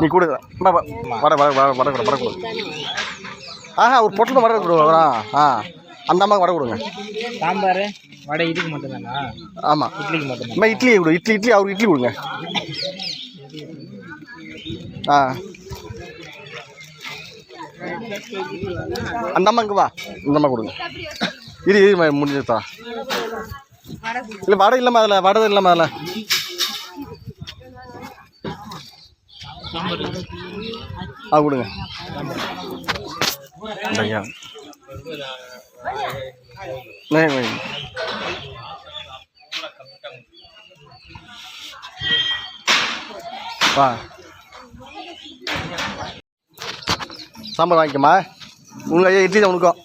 நீ கொடுங்க வட வட வட வட வட வட கொடு. ஆஹா ஒரு பொட்டில் வடை கொடுங்க. அந்த அம்மாவுக்கு வடை கொடுங்க. சாம்பார் வடை இதுக்கு மட்டும்தானா? ஆமாம் இட்லிக்கு மட்டும். இட்லி கொடு. இட்லி அவருக்கு இட்லி கொடுங்க. அந்த அம்மா இங்கே வா. இந்த அம்மா கொடுங்க. இரு முடிஞ்சதா? இல்லை வடை இல்லாமல் அதில் வடை இல்லாமல் அதில் கொடுங்க. ஐயா வா சாம்பார் வாங்கிக்கம்மா. உங்கள் ஐயா இட்லி தான் உனக்கும்.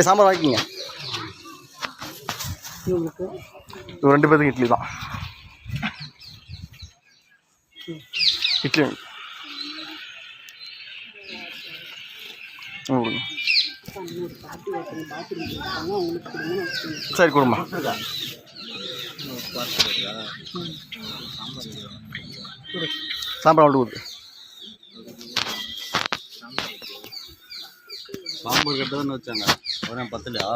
சாம்பார் வாங்கிக்கிங்க. இது 2 பேருக்கு இட்லி தான். இட்லி சரி கொடுமா. சாம்பார் அவ்வளோ கொடுத்து சாம்பார் கட்டதானே வச்சாங்க. ஒரு 10லையா?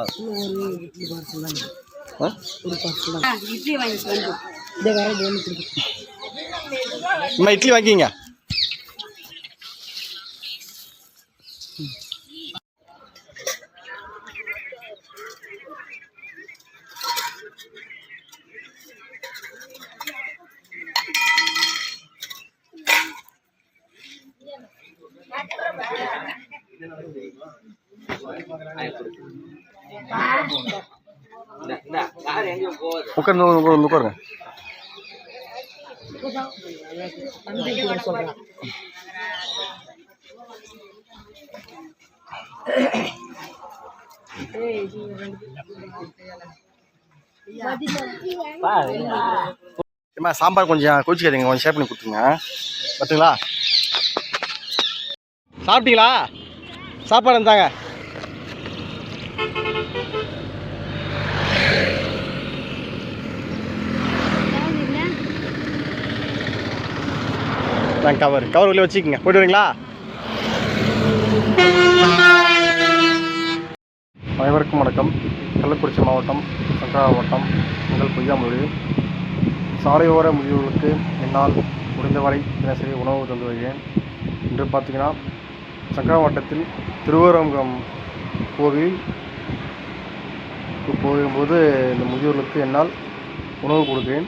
இட்லி வாங்கிங்க. உட்காருங்க. சாம்பார் கொஞ்சம் கொதிச்சுக்காதீங்க, கொஞ்சம் ஷேர் பண்ணி கொடுத்துருங்க. பார்த்துங்களா? சாப்பிட்டீங்களா? சாப்பாடு இருந்தாங்க. கவர் உள்ளே வச்சுக்கோங்க. போய்ட்டு வரீங்களா? அனைவருக்கும் வணக்கம். கள்ளக்குறிச்சி மாவட்டம் சங்கரா வட்டம் உங்கள் பொய்யாமொழி. சாலையோர முதியோர்களுக்கு என்னால் முடிந்தவரை தினசரி உணவு தந்து வருகிறேன். இன்று பார்த்தீங்கன்னா சங்கரா வட்டத்தில் திருவரங்கம் கோவில் போகும்போது இந்த முதியோர்களுக்கு என்னால் உணவு கொடுக்கிறேன்.